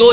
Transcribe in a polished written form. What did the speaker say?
2